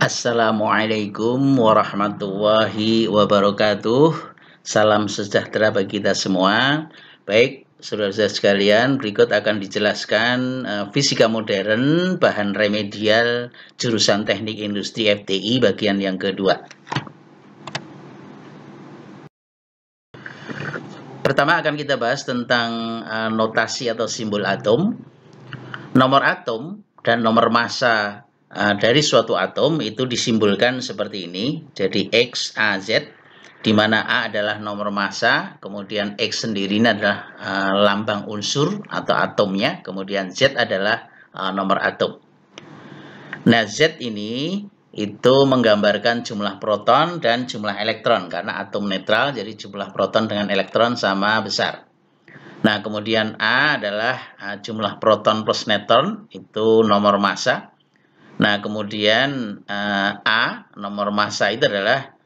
Assalamualaikum warahmatullahi wabarakatuh. Salam sejahtera bagi kita semua. Baik, saudara-saudara sekalian, berikut akan dijelaskan fisika modern, bahan remedial, jurusan teknik industri FTI, bagian yang kedua. Pertama akan kita bahas tentang notasi atau simbol atom. Nomor atom dan nomor massa dari suatu atom itu disimbolkan seperti ini. Jadi X, A, Z, di mana A adalah nomor massa, kemudian X sendiri adalah lambang unsur atau atomnya, kemudian Z adalah nomor atom. Nah, Z ini itu menggambarkan jumlah proton dan jumlah elektron, karena atom netral, jadi jumlah proton dengan elektron sama besar. Nah, kemudian A adalah jumlah proton plus neutron, itu nomor massa. Nah, kemudian A, nomor massa itu adalah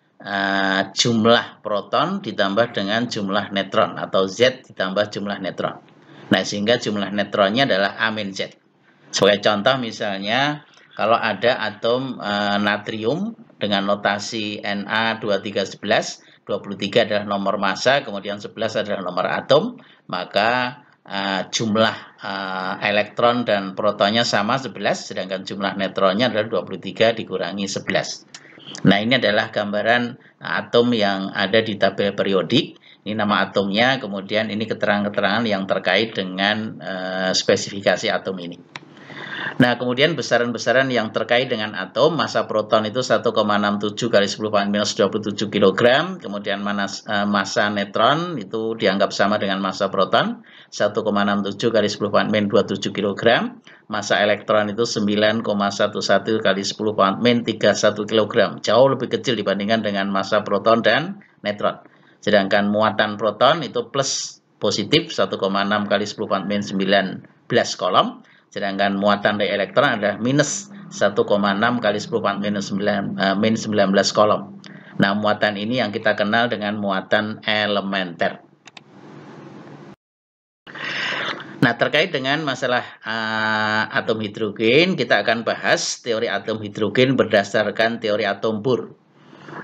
jumlah proton ditambah dengan jumlah neutron, atau Z ditambah jumlah neutron. Nah, sehingga jumlah neutronnya adalah A-Z. Sebagai contoh misalnya, kalau ada atom natrium dengan notasi Na2311, 23 adalah nomor massa, kemudian 11 adalah nomor atom, maka jumlah elektron dan protonnya sama 11, sedangkan jumlah neutronnya adalah 23 dikurangi 11. Nah, ini adalah gambaran atom yang ada di tabel periodik. Ini nama atomnya, kemudian ini keterangan-keterangan yang terkait dengan spesifikasi atom ini. Nah, kemudian besaran-besaran yang terkait dengan atom, massa proton itu 1,67 kali 10 minus 27 kg, kemudian massa neutron itu dianggap sama dengan massa proton, 1,67 kali 10 minus 27 kg, massa elektron itu 9,11 kali 10 min 31 kg, jauh lebih kecil dibandingkan dengan massa proton dan neutron. Sedangkan muatan proton itu plus positif 1,6 kali 10 min 19 kolom, sedangkan muatan dari elektron adalah minus 1,6 kali 10 minus 19 kolom. Nah, muatan ini yang kita kenal dengan muatan elementer. Nah, terkait dengan masalah atom hidrogen, kita akan bahas teori atom hidrogen berdasarkan teori atom Bohr.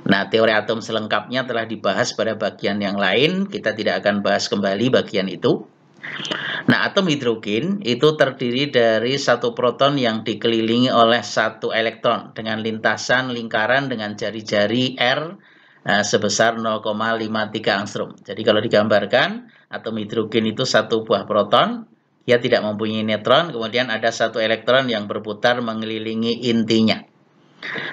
Nah, teori atom selengkapnya telah dibahas pada bagian yang lain, kita tidak akan bahas kembali bagian itu. Nah, atom hidrogen itu terdiri dari satu proton yang dikelilingi oleh satu elektron dengan lintasan lingkaran dengan jari-jari R sebesar 0,53 angstrom. Jadi kalau digambarkan, atom hidrogen itu satu buah proton, dia tidak mempunyai neutron, kemudian ada satu elektron yang berputar mengelilingi intinya.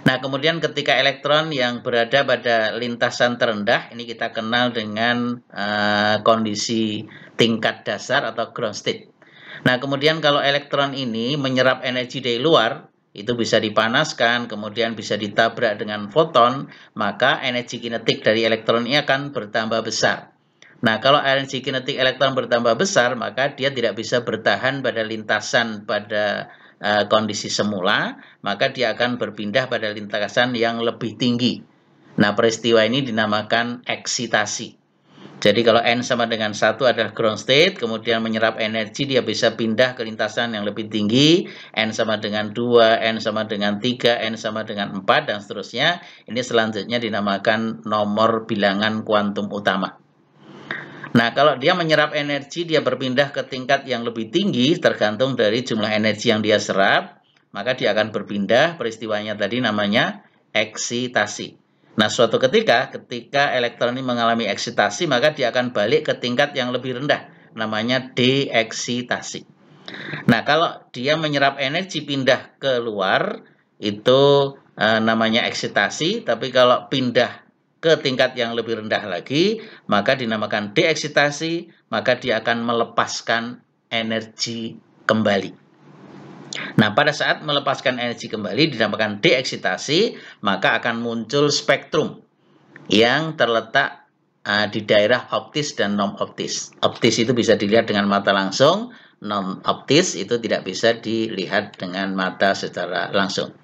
Nah, kemudian ketika elektron yang berada pada lintasan terendah, ini kita kenal dengan kondisi tingkat dasar atau ground state. Nah, kemudian kalau elektron ini menyerap energi dari luar, itu bisa dipanaskan, kemudian bisa ditabrak dengan foton, maka energi kinetik dari elektron ini akan bertambah besar. Nah, kalau energi kinetik elektron bertambah besar, maka dia tidak bisa bertahan pada lintasan pada kondisi semula, maka dia akan berpindah pada lintasan yang lebih tinggi. Nah, peristiwa ini dinamakan eksitasi. Jadi kalau N sama dengan 1 adalah ground state, kemudian menyerap energi, dia bisa pindah ke lintasan yang lebih tinggi, N sama dengan 2, N sama dengan 3, N sama dengan 4, dan seterusnya. Ini selanjutnya dinamakan nomor bilangan kuantum utama. Nah, kalau dia menyerap energi, dia berpindah ke tingkat yang lebih tinggi, tergantung dari jumlah energi yang dia serap, maka dia akan berpindah, peristiwanya tadi namanya eksitasi. Nah, suatu ketika elektron ini mengalami eksitasi, maka dia akan balik ke tingkat yang lebih rendah, namanya deeksitasi. Nah, kalau dia menyerap energi pindah ke luar, itu namanya eksitasi, tapi kalau pindah ke tingkat yang lebih rendah lagi, maka dinamakan deeksitasi, maka dia akan melepaskan energi kembali. Nah, pada saat melepaskan energi kembali dinamakan deeksitasi, maka akan muncul spektrum yang terletak di daerah optis dan non-optis. Optis itu bisa dilihat dengan mata langsung, non-optis itu tidak bisa dilihat dengan mata secara langsung.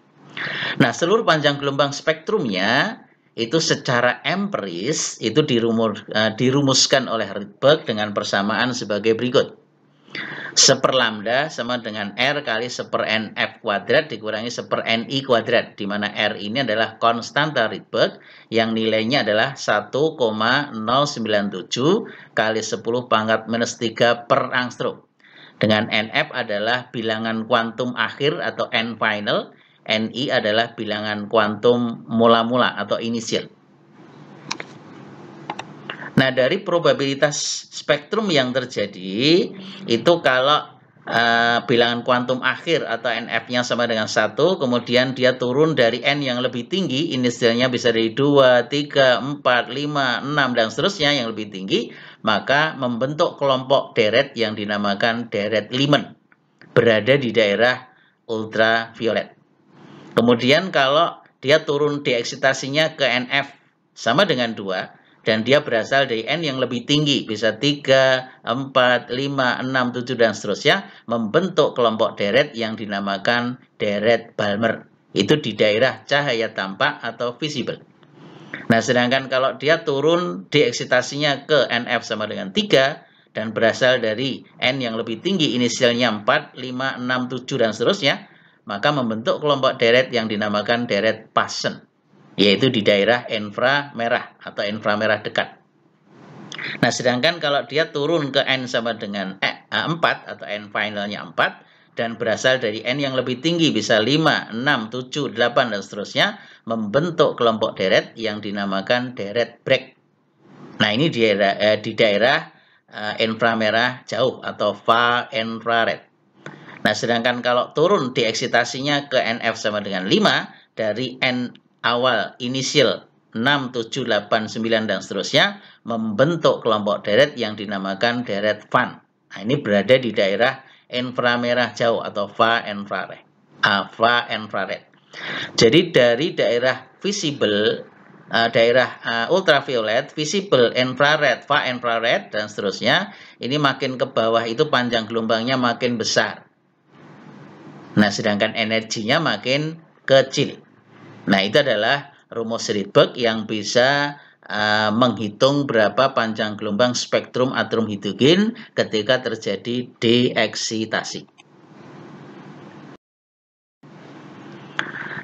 Nah, seluruh panjang gelombang spektrumnya itu secara empiris itu dirumuskan oleh Rydberg dengan persamaan sebagai berikut. 1 lambda sama dengan R kali 1 NF kuadrat dikurangi 1 NI kuadrat, di mana R ini adalah konstanta Rydberg yang nilainya adalah 1,097 kali 10 pangkat minus 3 per angstrom. Dengan NF adalah bilangan kuantum akhir atau N final, NI adalah bilangan kuantum mula-mula atau inisial. Nah, dari probabilitas spektrum yang terjadi, itu kalau bilangan kuantum akhir atau NF-nya sama dengan 1, kemudian dia turun dari N yang lebih tinggi, inisialnya bisa dari 2, 3, 4, 5, 6, dan seterusnya yang lebih tinggi, maka membentuk kelompok deret yang dinamakan deret Lyman, berada di daerah ultraviolet. Kemudian kalau dia turun dieksitasinya ke NF sama dengan 2, dan dia berasal dari N yang lebih tinggi, bisa 3, 4, 5, 6, 7, dan seterusnya, membentuk kelompok deret yang dinamakan deret Balmer. Itu di daerah cahaya tampak atau visible. Nah, sedangkan kalau dia turun dieksitasinya ke NF sama dengan 3, dan berasal dari N yang lebih tinggi, inisialnya 4, 5, 6, 7, dan seterusnya, maka membentuk kelompok deret yang dinamakan deret Paschen, yaitu di daerah inframerah atau inframerah dekat. Nah, sedangkan kalau dia turun ke N sama dengan 4 atau N finalnya 4 dan berasal dari N yang lebih tinggi, bisa 5, 6, 7, 8, dan seterusnya, membentuk kelompok deret yang dinamakan deret Bragg. Nah, ini di daerah inframerah jauh atau far infrared. Nah, sedangkan kalau turun dieksitasinya ke NF sama dengan 5 dari N awal inisial 6, 7, 8, 9, dan seterusnya, membentuk kelompok deret yang dinamakan deret Van. Nah, ini berada di daerah inframerah jauh atau far infrared. Jadi dari daerah visible, daerah ultraviolet, visible, infrared, far infrared, dan seterusnya, ini makin ke bawah itu panjang gelombangnya makin besar. Nah, sedangkan energinya makin kecil. Nah, itu adalah rumus Rydberg yang bisa menghitung berapa panjang gelombang spektrum atom hidrogen ketika terjadi deeksitasi.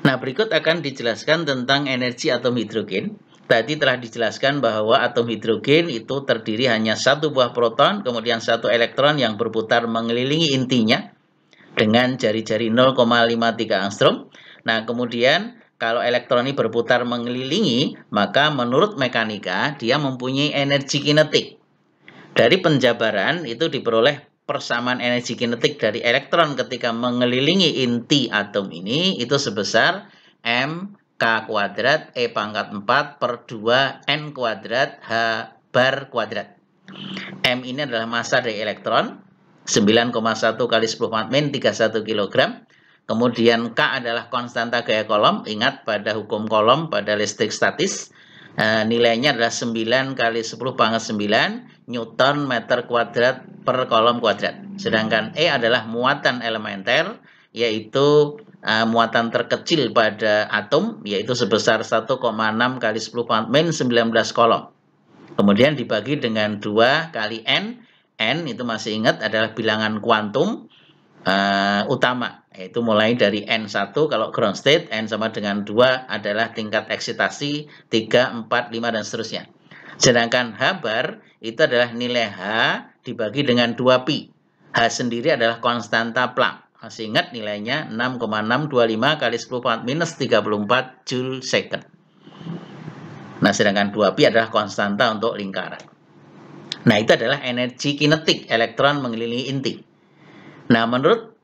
Nah, berikut akan dijelaskan tentang energi atom hidrogen. Tadi telah dijelaskan bahwa atom hidrogen itu terdiri hanya 1 buah proton, kemudian 1 elektron yang berputar mengelilingi intinya dengan jari-jari 0,53 angstrom. Nah, kemudian kalau elektron ini berputar mengelilingi, maka menurut mekanika dia mempunyai energi kinetik. Dari penjabaran itu diperoleh persamaan energi kinetik dari elektron ketika mengelilingi inti atom ini itu sebesar mK kuadrat E pangkat 4 per 2 N kuadrat H bar kuadrat. M ini adalah massa dari elektron, 9,1 kali 10 pangkat min 31 kg. Kemudian K adalah konstanta gaya kolom. Ingat pada hukum kolom pada listrik statis, nilainya adalah 9 kali 10 pangkat 9 Newton meter kuadrat per kolom kuadrat. Sedangkan E adalah muatan elementer, yaitu muatan terkecil pada atom, yaitu sebesar 1,6 kali 10 pangkat min 19 kolom. Kemudian dibagi dengan 2 kali N. N itu masih ingat adalah bilangan kuantum utama, yaitu mulai dari N1 kalau ground state, N sama dengan 2 adalah tingkat eksitasi 3, 4, 5, dan seterusnya. Sedangkan H bar itu adalah nilai H dibagi dengan 2pi. H sendiri adalah konstanta Planck. Masih ingat nilainya 6,625 kali 10 pangkat minus 34 Joule second. Nah, sedangkan 2pi adalah konstanta untuk lingkaran. Nah, itu adalah energi kinetik elektron mengelilingi inti. Nah, menurut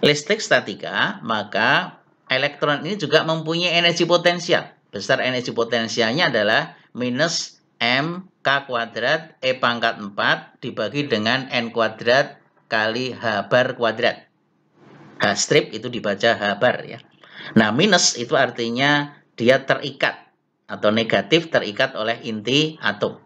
listrik statika, maka elektron ini juga mempunyai energi potensial. Besar energi potensialnya adalah minus mK kuadrat E pangkat 4 dibagi dengan N kuadrat kali H bar kuadrat. H strip itu dibaca H bar ya. Nah, minus itu artinya dia terikat atau negatif terikat oleh inti atom.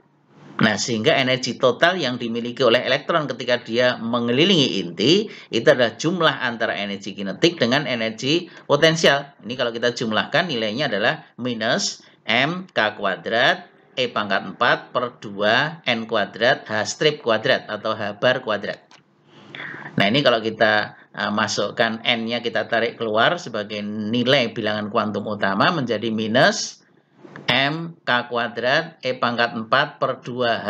Nah, sehingga energi total yang dimiliki oleh elektron ketika dia mengelilingi inti itu adalah jumlah antara energi kinetik dengan energi potensial. Ini kalau kita jumlahkan nilainya adalah minus mK kuadrat E pangkat 4 per 2 N kuadrat H strip kuadrat atau H bar kuadrat. Nah, ini kalau kita masukkan N-nya, kita tarik keluar sebagai nilai bilangan kuantum utama menjadi minus M K kuadrat E pangkat 4 per 2H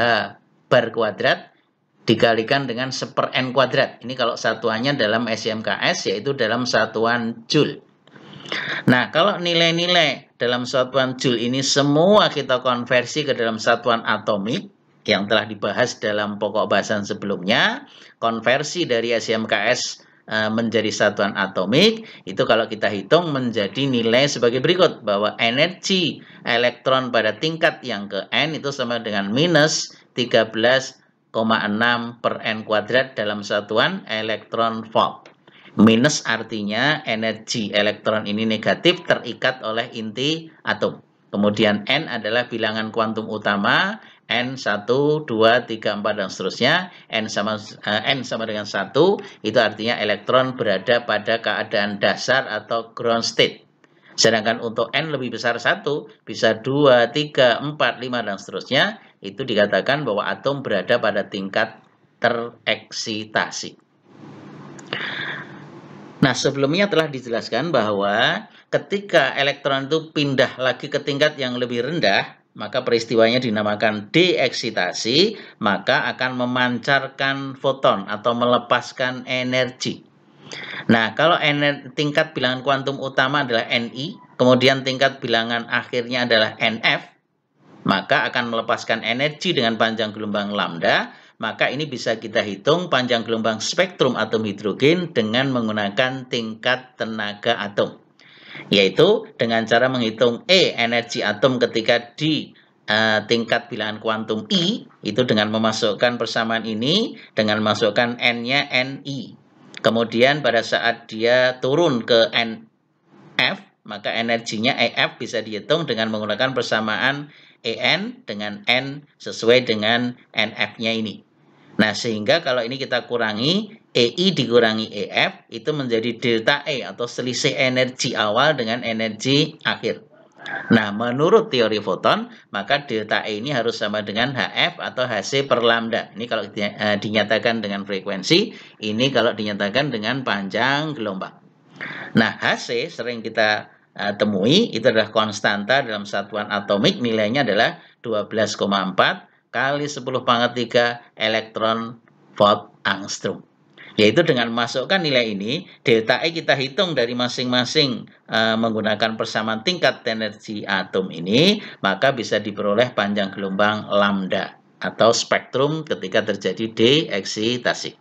bar kuadrat dikalikan dengan 1 N kuadrat. Ini kalau satuannya dalam SMKS yaitu dalam satuan Joule. Nah, kalau nilai-nilai dalam satuan Joule ini semua kita konversi ke dalam satuan atomik yang telah dibahas dalam pokok bahasan sebelumnya, konversi dari SMKS menjadi satuan atomik, itu kalau kita hitung menjadi nilai sebagai berikut, bahwa energi elektron pada tingkat yang ke N itu sama dengan minus 13,6 per N kuadrat dalam satuan elektron volt. Minus artinya energi elektron ini negatif terikat oleh inti atom. Kemudian N adalah bilangan kuantum utama, N 1, 2, 3, 4, dan seterusnya. N sama dengan 1, itu artinya elektron berada pada keadaan dasar atau ground state. Sedangkan untuk N lebih besar 1, bisa 2, 3, 4, 5, dan seterusnya, itu dikatakan bahwa atom berada pada tingkat tereksitasi. Nah, sebelumnya telah dijelaskan bahwa ketika elektron itu pindah lagi ke tingkat yang lebih rendah, maka peristiwanya dinamakan deeksitasi, maka akan memancarkan foton atau melepaskan energi. Nah, kalau tingkat bilangan kuantum utama adalah Ni, kemudian tingkat bilangan akhirnya adalah Nf, maka akan melepaskan energi dengan panjang gelombang lambda. Maka ini bisa kita hitung panjang gelombang spektrum atom hidrogen dengan menggunakan tingkat tenaga atom. Yaitu dengan cara menghitung energi atom ketika di tingkat bilangan kuantum I, itu dengan memasukkan persamaan ini, dengan memasukkan N-nya Ni. Kemudian pada saat dia turun ke Nf, maka energinya Ef bisa dihitung dengan menggunakan persamaan En dengan N sesuai dengan Nf-nya ini. Nah, sehingga kalau ini kita kurangi, Ei dikurangi Ef, itu menjadi delta E atau selisih energi awal dengan energi akhir. Nah, menurut teori foton, maka delta E ini harus sama dengan Hf atau Hc per lambda. Ini kalau dinyatakan dengan frekuensi, ini kalau dinyatakan dengan panjang gelombang. Nah, Hc sering kita temui, itu adalah konstanta dalam satuan atomik, nilainya adalah 12,4 kali 10 pangkat 3 elektron volt angstrom. Yaitu dengan memasukkan nilai ini, delta E kita hitung dari masing-masing menggunakan persamaan tingkat energi atom ini, maka bisa diperoleh panjang gelombang lambda atau spektrum ketika terjadi deeksitasi.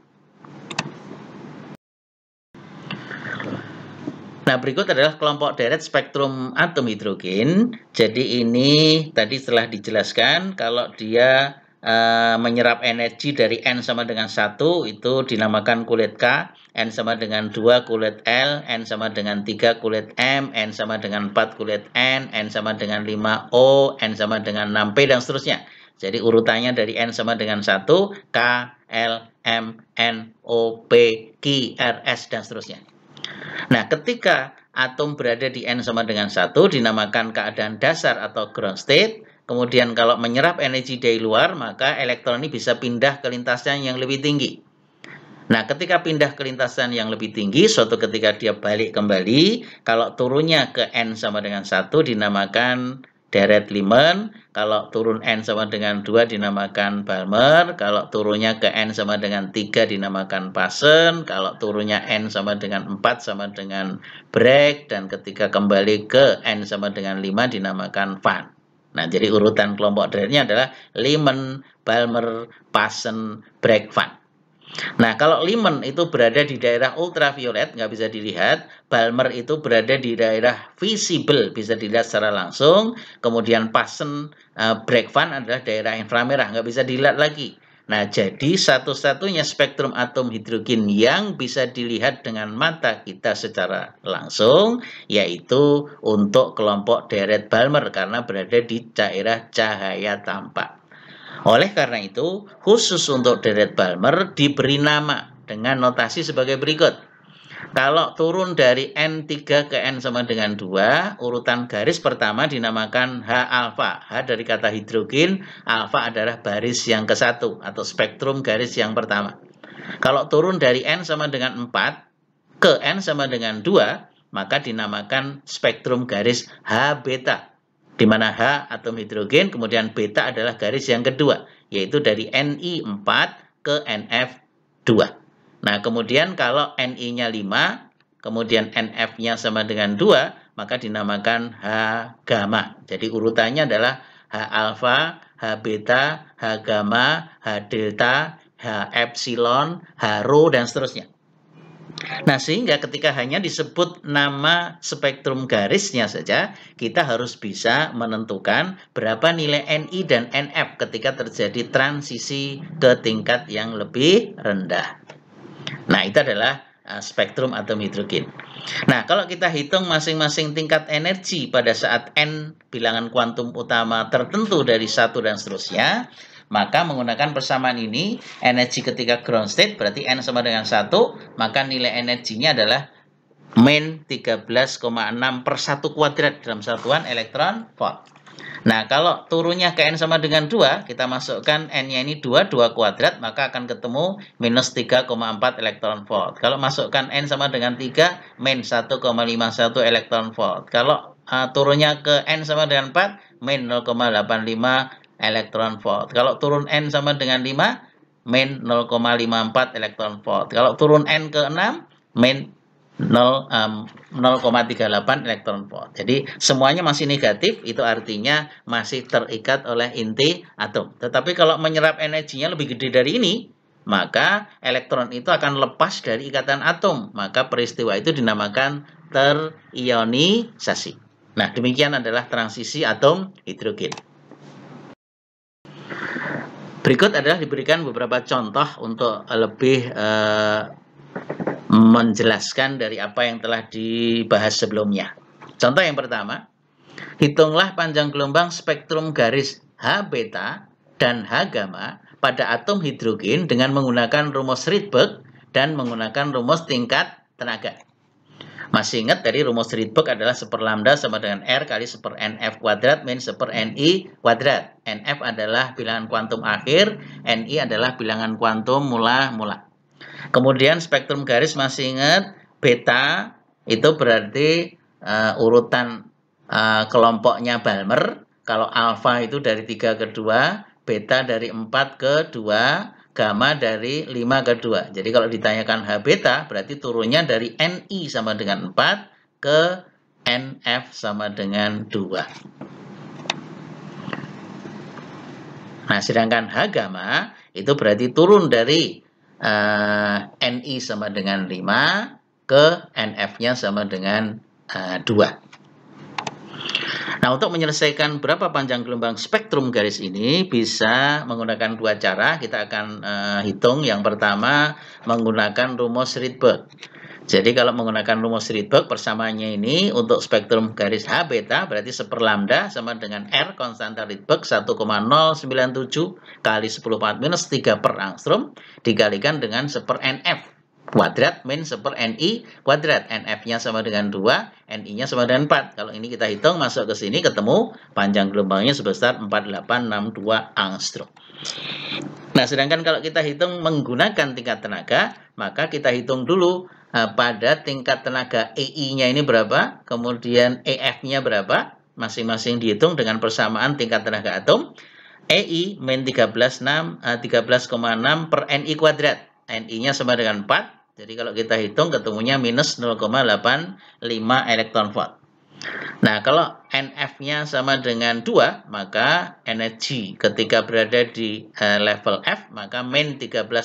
Nah, berikut adalah kelompok deret spektrum atom hidrogen. Jadi ini tadi telah dijelaskan kalau dia menyerap energi dari N sama dengan 1, itu dinamakan kulit K, N sama dengan 2 kulit L, N sama dengan 3 kulit M, N sama dengan 4 kulit N sama dengan 5 O, N sama dengan 6 P, dan seterusnya. Jadi urutannya dari N sama dengan 1, K, L, M, N, O, P, Q, R, S, dan seterusnya. Nah, ketika atom berada di N sama dengan 1, dinamakan keadaan dasar atau ground state. Kemudian kalau menyerap energi dari luar, maka elektron ini bisa pindah ke lintasan yang lebih tinggi. Nah, ketika pindah ke lintasan yang lebih tinggi, suatu ketika dia balik kembali, kalau turunnya ke N sama dengan 1, dinamakan deret Lyman. Kalau turun N sama dengan 2 dinamakan Balmer. Kalau turunnya ke N sama dengan 3 dinamakan Paschen. Kalau turunnya N sama dengan 4 sama dengan Bragg. Dan ketika kembali ke N sama dengan 5 dinamakan Van. Nah, jadi urutan kelompok deretnya adalah Lyman, Balmer, Paschen, Bragg, Van. Nah, kalau Lyman itu berada di daerah ultraviolet, nggak bisa dilihat. Balmer itu berada di daerah visible, bisa dilihat secara langsung. Kemudian Paschen, Bragg, Van adalah daerah inframerah, nggak bisa dilihat lagi. Nah, jadi satu-satunya spektrum atom hidrogen yang bisa dilihat dengan mata kita secara langsung, yaitu untuk kelompok deret Balmer, karena berada di daerah cahaya tampak. Oleh karena itu, khusus untuk deret Balmer diberi nama dengan notasi sebagai berikut. Kalau turun dari N3 ke N sama dengan 2, urutan garis pertama dinamakan H alfa. H dari kata hidrogen, alfa adalah baris yang ke-1 atau spektrum garis yang pertama. Kalau turun dari N sama dengan 4 ke N sama dengan 2, maka dinamakan spektrum garis H beta, di mana H atom hidrogen, kemudian beta adalah garis yang kedua, yaitu dari Ni4 ke Nf2. Nah, kemudian kalau Ni-nya 5, kemudian Nf-nya sama dengan 2, maka dinamakan H gamma. Jadi urutannya adalah H alfa, H beta, H gamma, H delta, H epsilon, H rho, dan seterusnya. Nah, sehingga ketika hanya disebut nama spektrum garisnya saja, kita harus bisa menentukan berapa nilai Ni dan Nf ketika terjadi transisi ke tingkat yang lebih rendah. Nah, itu adalah spektrum atom hidrogen. Nah, kalau kita hitung masing-masing tingkat energi pada saat N bilangan kuantum utama tertentu dari 1 dan seterusnya, maka menggunakan persamaan ini, energi ketika ground state berarti N sama dengan 1, maka nilai energinya adalah min 13,6 per 1 kuadrat dalam satuan elektron volt. Nah, kalau turunnya ke N sama dengan 2, kita masukkan N-nya ini 2 kuadrat, maka akan ketemu minus 3,4 elektron volt. Kalau masukkan N sama dengan 3, min 1,51 elektron volt. Kalau turunnya ke N sama dengan 4, min 0,85 elektron volt. Kalau turun N sama dengan 5, min 0,54 elektron volt. Kalau turun N ke 6, min 0,38 elektron volt. Jadi semuanya masih negatif, itu artinya masih terikat oleh inti atom. Tetapi kalau menyerap energinya lebih gede dari ini, maka elektron itu akan lepas dari ikatan atom. Maka peristiwa itu dinamakan terionisasi. Nah, demikian adalah transisi atom hidrogen. Berikut adalah diberikan beberapa contoh untuk lebih menjelaskan dari apa yang telah dibahas sebelumnya. Contoh yang pertama, hitunglah panjang gelombang spektrum garis H beta dan H gamma pada atom hidrogen dengan menggunakan rumus Rydberg dan menggunakan rumus tingkat tenaga. Masih ingat dari rumus Rydberg adalah 1 lambda sama dengan R kali 1 Nf kuadrat min 1 Ni kuadrat. Nf adalah bilangan kuantum akhir, Ni adalah bilangan kuantum mula-mula. Kemudian spektrum garis masih ingat, beta itu berarti urutan kelompoknya Balmer. Kalau alfa itu dari 3 ke 2, beta dari 4 ke 2, gamma dari 5 ke 2. Jadi kalau ditanyakan H beta, berarti turunnya dari Ni sama dengan 4 ke Nf sama dengan 2. Nah, sedangkan H gamma itu berarti turun dari Ni sama dengan 5 ke Nf-nya sama dengan 2. Nah, untuk menyelesaikan berapa panjang gelombang spektrum garis ini bisa menggunakan dua cara. Kita akan hitung. Yang pertama menggunakan rumus Rydberg. Jadi kalau menggunakan rumus Rydberg, persamaannya ini untuk spektrum garis H beta berarti 1 lambda sama dengan R konstanta Rydberg 1,097 kali 10⁻³ per angstrom dikalikan dengan 1 Nf kuadrat min 1 Ni kuadrat. Nf-nya sama dengan 2, Ni-nya sama dengan 4. Kalau ini kita hitung masuk ke sini ketemu panjang gelombangnya sebesar 4862 angstrom. Nah, sedangkan kalau kita hitung menggunakan tingkat tenaga, maka kita hitung dulu pada tingkat tenaga EI-nya ini berapa, kemudian EF-nya berapa, masing-masing dihitung dengan persamaan tingkat tenaga atom. EI min 13,6 per Ni kuadrat. Ni-nya sama dengan 4. Jadi kalau kita hitung ketemunya minus 0,85 elektron volt. Nah, kalau Nf-nya sama dengan 2, maka energi ketika berada di level F, maka min 13,6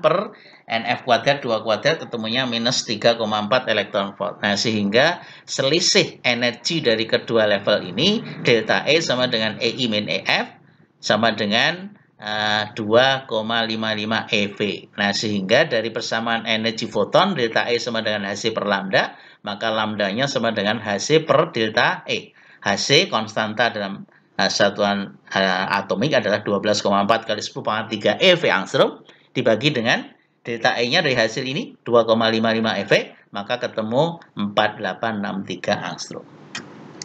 per Nf kuadrat 2 kuadrat ketemunya minus 3,4 elektron volt. Nah, sehingga selisih energi dari kedua level ini, delta E sama dengan EI min EF, sama dengan 2,55 eV. Nah, sehingga dari persamaan energi foton, delta E sama dengan Hc per lambda, maka lambdanya sama dengan Hc per delta E. Hc konstanta dalam satuan atomik adalah 12,4 kali 10⁻³ eV angstrom, dibagi dengan delta E-nya dari hasil ini 2,55 eV, maka ketemu 4863 angstrom.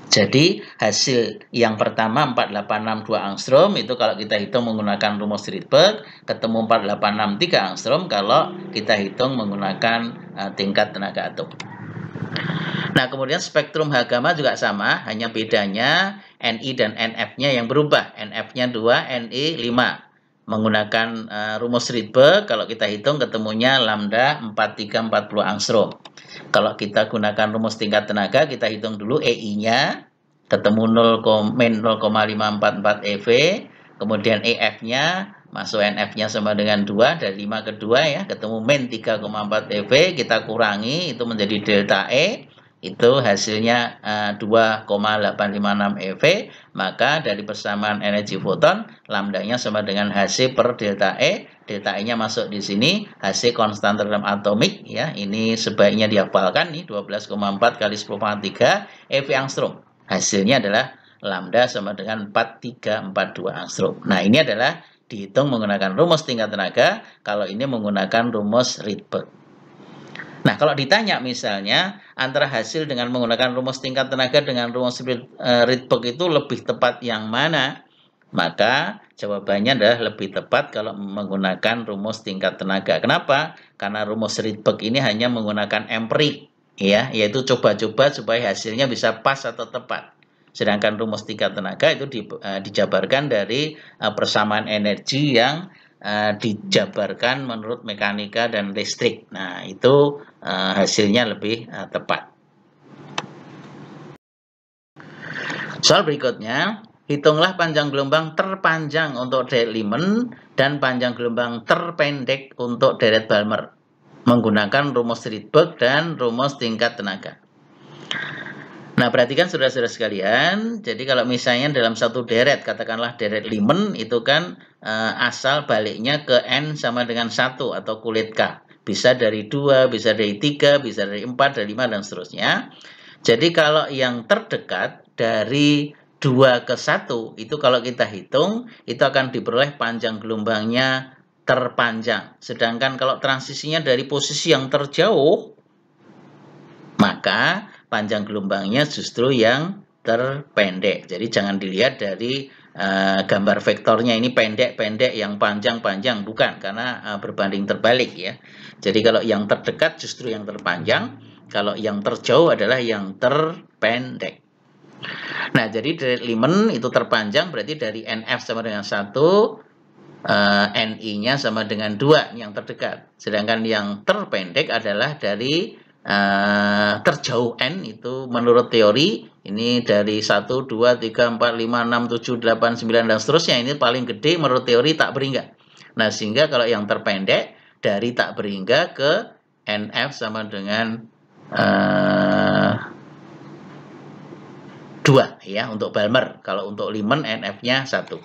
Jadi hasil yang pertama 4862 angstrom itu kalau kita hitung menggunakan rumus Rydberg, ketemu 4863 angstrom kalau kita hitung menggunakan tingkat tenaga atom. Nah, kemudian spektrum H gamma juga sama, hanya bedanya Ni dan Nf-nya yang berubah. Nf-nya 2, Ni 5. Menggunakan rumus Rydberg, kalau kita hitung ketemunya lambda 4340 angstrom. Kalau kita gunakan rumus tingkat tenaga, kita hitung dulu EI-nya, ketemu 0,544 eV, kemudian EF-nya, masuk NF-nya sama dengan 2, dari 5 ke 2 ya, ketemu min 3,4 eV, kita kurangi, itu menjadi delta E, itu hasilnya 2,856 eV, maka dari persamaan energi foton, lambdanya sama dengan Hc per delta E, delta E-nya masuk di sini, Hc konstan terhadap atomik, ya, ini sebaiknya dihafalkan, nih 12,4 kali 10⁻³ eV angstrom. Hasilnya adalah lambda sama dengan 4342 angstrom. Nah, ini adalah dihitung menggunakan rumus tingkat tenaga, kalau ini menggunakan rumus Rydberg. Nah, kalau ditanya misalnya antara hasil dengan menggunakan rumus tingkat tenaga dengan rumus Rydberg itu lebih tepat yang mana? Maka jawabannya adalah lebih tepat kalau menggunakan rumus tingkat tenaga. Kenapa? Karena rumus Rydberg ini hanya menggunakan empirik, ya, yaitu coba-coba supaya hasilnya bisa pas atau tepat. Sedangkan rumus tingkat tenaga itu dijabarkan dari persamaan energi yang dijabarkan menurut mekanika dan listrik. Nah, itu hasilnya lebih tepat. Soal berikutnya, hitunglah panjang gelombang terpanjang untuk deret Lyman dan panjang gelombang terpendek untuk deret Balmer menggunakan rumus Rydberg dan rumus tingkat tenaga. Nah, perhatikan saudara-saudara sekalian, jadi kalau misalnya dalam satu deret, katakanlah deret Lyman, itu kan asal baliknya ke N sama dengan 1 atau kulit K. Bisa dari 2, bisa dari 3, bisa dari 4, dari 5, dan seterusnya. Jadi kalau yang terdekat dari 2 ke 1, itu kalau kita hitung, itu akan diperoleh panjang gelombangnya terpanjang. Sedangkan kalau transisinya dari posisi yang terjauh, maka panjang gelombangnya justru yang terpendek. Jadi jangan dilihat dari gambar vektornya ini pendek-pendek, yang panjang-panjang, bukan, karena berbanding terbalik ya. Jadi kalau yang terdekat justru yang terpanjang, kalau yang terjauh adalah yang terpendek. Nah, jadi deret Lyman itu terpanjang berarti dari NF sama dengan 1, Ni-nya sama dengan 2, yang terdekat. Sedangkan yang terpendek adalah dari terjauh N, itu menurut teori ini dari 1, 2, 3, 4, 5, 6, 7, 8, 9 dan seterusnya, ini paling gede menurut teori tak berhingga. Nah, sehingga kalau yang terpendek dari tak berhingga ke NF sama dengan 2 ya untuk Balmer. Kalau untuk Lyman NF-nya 1.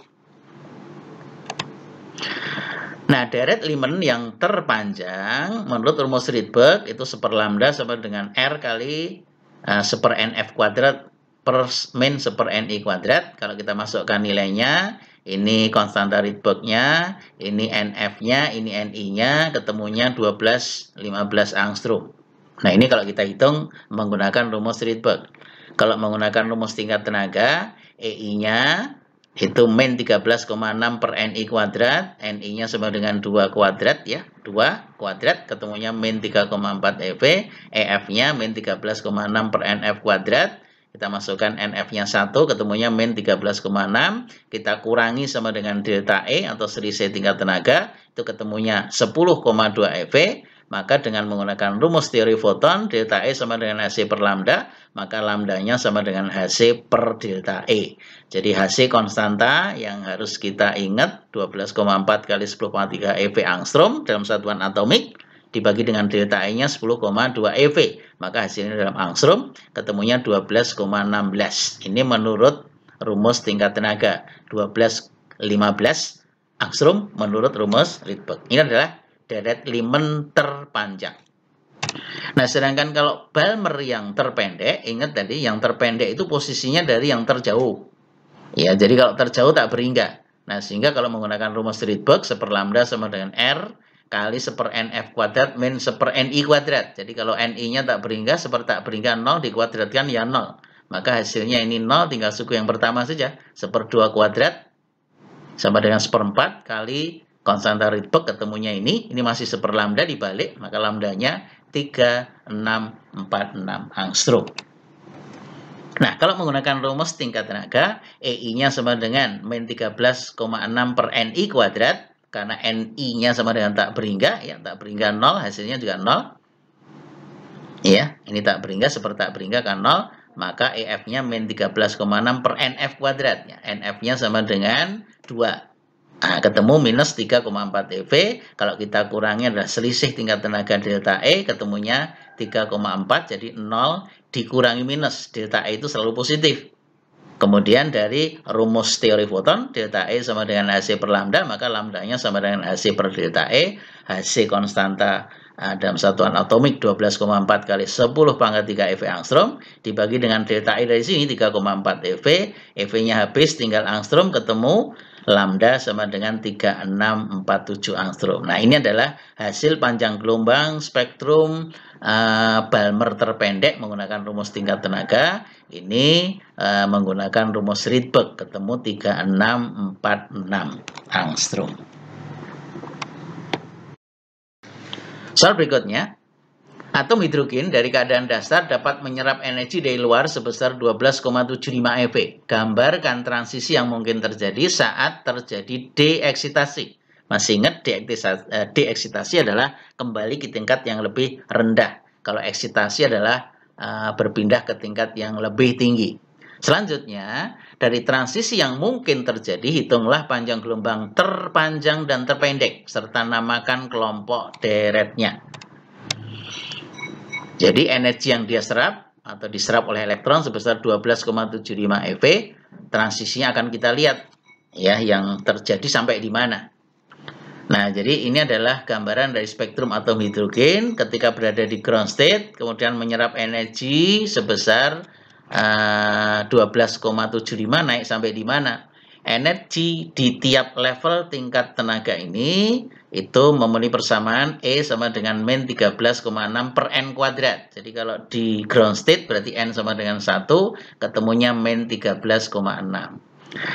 Nah, deret Lyman yang terpanjang menurut rumus Rydberg itu 1 lambda sama dengan R kali 1 NF kuadrat per min 1 Ni kuadrat. Kalau kita masukkan nilainya, ini konstanta Rydberg-nya, ini NF-nya, ini Ni-nya, ketemunya 12,15 angstrom. Nah, ini kalau kita hitung menggunakan rumus Rydberg. Kalau menggunakan rumus tingkat tenaga, EI-nya itu min 13,6 per Ni kuadrat, Ni-nya sama dengan 2 kuadrat ya, 2 kuadrat, ketemunya min 3,4 eV, EF-nya min 13,6 per Nf kuadrat, kita masukkan Nf-nya 1, ketemunya min 13,6, kita kurangi sama dengan delta E atau selisih tingkat tenaga, itu ketemunya 10,2 eV, maka dengan menggunakan rumus teori foton, delta E sama dengan Hc per lambda, maka lambdanya sama dengan Hc per delta E. Jadi Hc konstanta yang harus kita ingat 12,4 kali 10⁻³ eV angstrom dalam satuan atomik, dibagi dengan delta E-nya 10,2 eV. Maka hasilnya dalam angstrom ketemunya 12,16. Ini menurut rumus tingkat tenaga. 12,15 angstrom menurut rumus Rydberg. Ini adalah deret Lyman terpanjang. Nah, sedangkan kalau Balmer yang terpendek, ingat tadi yang terpendek itu posisinya dari yang terjauh. Ya, jadi kalau terjauh tak berhingga. Nah, sehingga kalau menggunakan rumus Rydberg 1 lambda sama dengan R kali 1 NF kuadrat min 1 Ni kuadrat. Jadi kalau Ni-nya tak berhingga, 1 tak berhingga 0, dikuadratkan ya 0. maka hasilnya ini 0, tinggal suku yang pertama saja. 1/2 kuadrat sama dengan 1/4 kali konstanta Rydberg, ketemunya ini masih 1/4 lambda dibalik, maka lambdanya 3646 angstrom. Nah, kalau menggunakan rumus tingkat tenaga, EI-nya sama dengan min 13,6 per NI kuadrat, karena NI-nya sama dengan tak berhingga, ya tak berhingga 0, hasilnya juga 0. Ya, ini tak berhingga, seperti tak berhingga kan 0, maka EF-nya min 13,6 per NF kuadrat. Ya, NF-nya sama dengan 2. Nah, ketemu minus 3,4 EV. Kalau kita kurangi adalah selisih tingkat tenaga delta E, ketemunya 3,4, jadi 0 dikurangi minus. Delta E itu selalu positif. Kemudian dari rumus teori foton, delta E sama dengan HC per lambda, maka lambdanya sama dengan HC per delta E. HC konstanta dalam satuan atomik 12,4 kali 10 pangkat 3 EV angstrom, dibagi dengan delta E dari sini 3,4 EV, EV-nya habis, tinggal angstrom, ketemu lambda sama dengan 3647 angstrom. Nah, ini adalah hasil panjang gelombang spektrum Balmer terpendek menggunakan rumus tingkat tenaga. Ini menggunakan rumus Rydberg, ketemu 3646 angstrom. Soal berikutnya, atom hidrogen dari keadaan dasar dapat menyerap energi dari luar sebesar 12,75 eV. Gambarkan transisi yang mungkin terjadi saat terjadi deeksitasi. Masih ingat, deeksitasi adalah kembali ke tingkat yang lebih rendah. Kalau eksitasi adalah berpindah ke tingkat yang lebih tinggi. Selanjutnya, dari transisi yang mungkin terjadi, hitunglah panjang gelombang terpanjang dan terpendek, serta namakan kelompok deretnya. Jadi energi yang dia serap atau diserap oleh elektron sebesar 12,75 eV, transisinya akan kita lihat ya yang terjadi sampai di mana. Nah, jadi ini adalah gambaran dari spektrum atom hidrogen ketika berada di ground state, kemudian menyerap energi sebesar 12,75 naik sampai di mana? Energi di tiap level tingkat tenaga ini itu memenuhi persamaan E sama dengan min 13,6 per N kuadrat. Jadi kalau di ground state berarti N sama dengan 1, ketemunya min 13,6.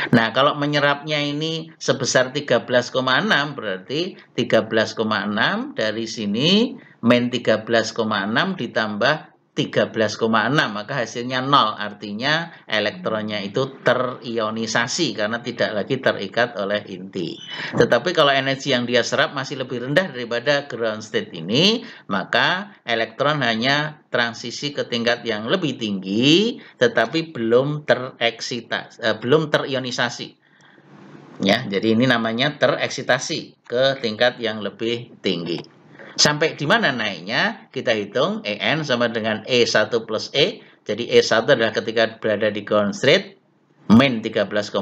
Nah, kalau menyerapnya ini sebesar 13,6 berarti 13,6 dari sini min 13,6 ditambah 13,6, maka hasilnya 0, artinya elektronnya itu terionisasi karena tidak lagi terikat oleh inti. Tetapi kalau energi yang dia serap masih lebih rendah daripada ground state ini, maka elektron hanya transisi ke tingkat yang lebih tinggi tetapi belum terionisasi. Ya, jadi ini namanya tereksitasi ke tingkat yang lebih tinggi. Sampai di mana naiknya? Kita hitung EN sama dengan E1 plus E. Jadi E1 adalah ketika berada di ground state, min 13,6,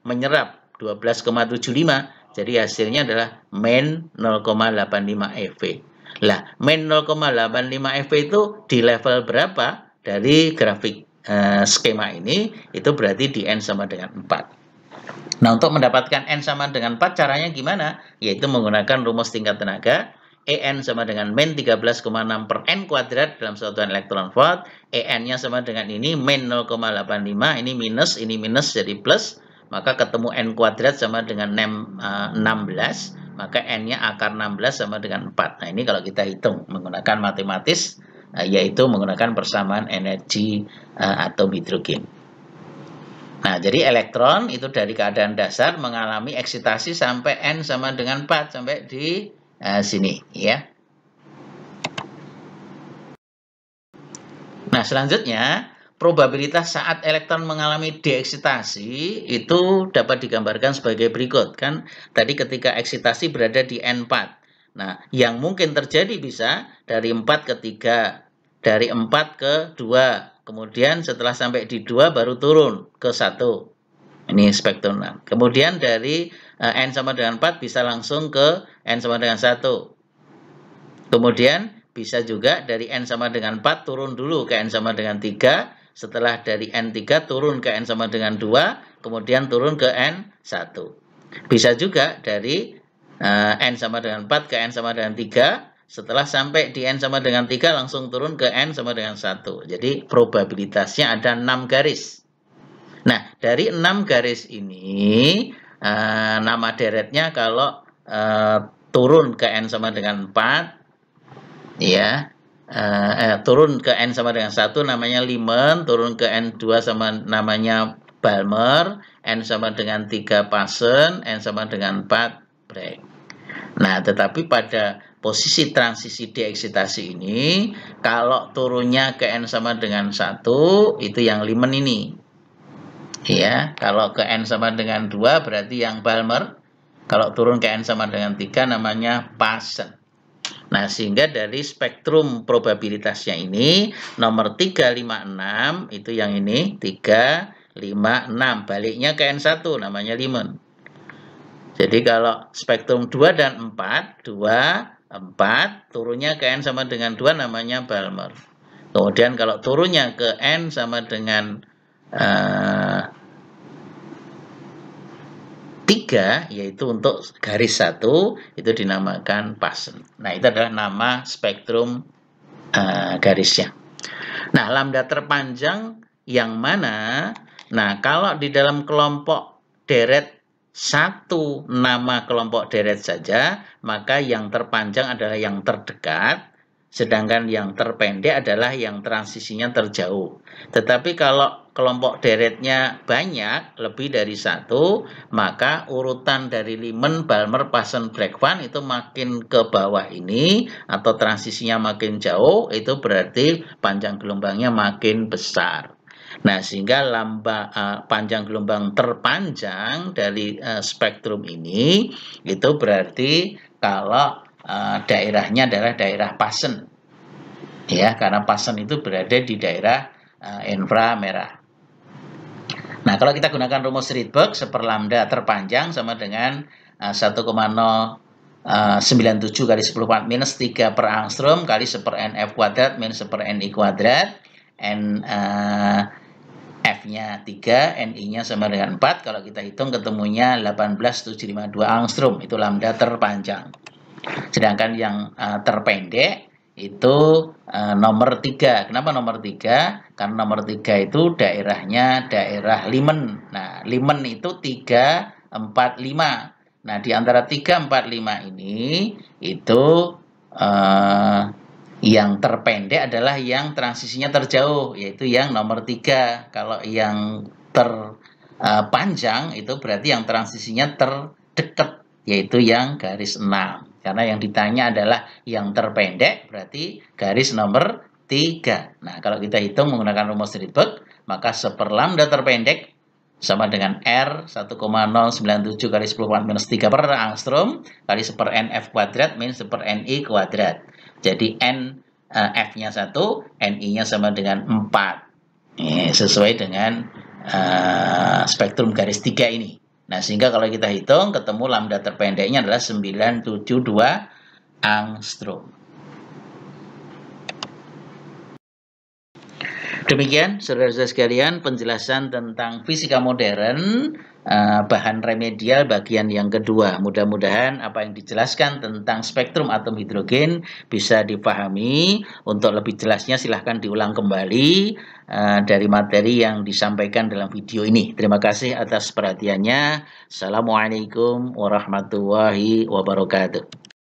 menyerap 12,75. Jadi hasilnya adalah min 0,85 eV. Lah, min 0,85 eV itu di level berapa? Dari grafik skema ini, itu berarti di N sama dengan 4. Nah, untuk mendapatkan N sama dengan 4, caranya gimana? Yaitu menggunakan rumus tingkat tenaga. EN sama dengan min 13,6 per N kuadrat dalam satuan elektron volt. EN-nya sama dengan ini, min 0,85, ini minus jadi plus. Maka ketemu N kuadrat sama dengan 16, maka N-nya akar 16 sama dengan 4. Nah, ini kalau kita hitung menggunakan matematis, yaitu menggunakan persamaan energi atom hidrogen. Nah, jadi elektron itu dari keadaan dasar mengalami eksitasi sampai N sama dengan 4, sampai di sini ya. Nah, selanjutnya probabilitas saat elektron mengalami deeksitasi itu dapat digambarkan sebagai berikut kan. Tadi ketika eksitasi berada di N4. Nah, yang mungkin terjadi bisa dari 4 ke 3, dari 4 ke 2, kemudian setelah sampai di 2 baru turun ke 1. Ini spektrum. Kemudian dari N sama dengan 4 bisa langsung ke N sama dengan 1. Kemudian bisa juga dari N sama dengan 4 turun dulu ke N sama dengan 3. Setelah dari N3 turun ke N sama dengan 2. Kemudian turun ke N1. Bisa juga dari N sama dengan 4 ke N sama dengan 3. setelah sampai di N sama dengan 3 langsung turun ke N sama dengan 1. Jadi probabilitasnya ada 6 garis. Nah, dari 6 garis ini, nama deretnya kalau turun ke N sama dengan 4, ya, turun ke N sama dengan 1 namanya Lyman, turun ke N2 sama namanya Balmer, N sama dengan 3 Paschen, N sama dengan 4 Bragg. Nah, tetapi pada posisi transisi deeksitasi ini, kalau turunnya ke N sama dengan 1, itu yang Lyman ini. Ya, kalau ke N sama dengan 2 berarti yang Balmer. Kalau turun ke N sama dengan 3 namanya Paschen. Nah, sehingga dari spektrum probabilitasnya ini, nomor 3, 5, 6, itu yang ini, 3, 5, 6. Baliknya ke N1, namanya Lyman. Jadi kalau spektrum 2 dan 4, 2, 4, turunnya ke N sama dengan 2 namanya Balmer. Kemudian kalau turunnya ke N sama dengan 3, yaitu untuk garis 1, itu dinamakan Paschen. Nah, itu adalah nama spektrum garisnya. Nah, lambda terpanjang yang mana? Nah, kalau di dalam kelompok deret satu nama kelompok deret saja, maka yang terpanjang adalah yang terdekat, sedangkan yang terpendek adalah yang transisinya terjauh. Tetapi kalau kelompok deretnya banyak, lebih dari 1, maka urutan dari Lyman, Balmer, Paschen, Bragg, itu makin ke bawah ini, atau transisinya makin jauh, itu berarti panjang gelombangnya makin besar. Nah, sehingga panjang gelombang terpanjang dari spektrum ini, itu berarti kalau daerahnya adalah daerah Paschen. Ya, karena Paschen itu berada di daerah inframerah. Nah, kalau kita gunakan rumus Rydberg, seperlambda terpanjang sama dengan 1,097 kali 10⁴ minus 3 per angstrom kali 1/nf kuadrat minus 1/ni kuadrat. F-nya 3, Ni-nya sama dengan 4. Kalau kita hitung ketemunya 18,752 angstrom. Itu lambda terpanjang. Sedangkan yang terpendek itu nomor 3. Kenapa nomor 3? Karena nomor 3 itu daerahnya daerah Lyman. Nah, Lyman itu 3, 4, 5. Nah, di antara 3, 4, 5 ini itu yang terpendek adalah yang transisinya terjauh, yaitu yang nomor 3. Kalau yang terpanjang itu berarti yang transisinya terdekat, yaitu yang garis 6. Karena yang ditanya adalah yang terpendek, berarti garis nomor 3. Nah, kalau kita hitung menggunakan rumus Rydberg, maka seperlambda terpendek sama dengan R 1,097 kali 10⁴ minus 3 per angstrom kali 1/nf kuadrat minus 1/ni kuadrat. Jadi F-nya 1, Ni-nya sama dengan 4. Sesuai dengan spektrum garis 3 ini. Nah, sehingga kalau kita hitung, ketemu lambda terpendeknya adalah 972 angstrom. Demikian, saudara-saudara sekalian, penjelasan tentang fisika modern, bahan remedial bagian yang kedua. Mudah-mudahan apa yang dijelaskan tentang spektrum atom hidrogen bisa dipahami. Untuk lebih jelasnya silahkan diulang kembali dari materi yang disampaikan dalam video ini. Terima kasih atas perhatiannya. Assalamualaikum warahmatullahi wabarakatuh.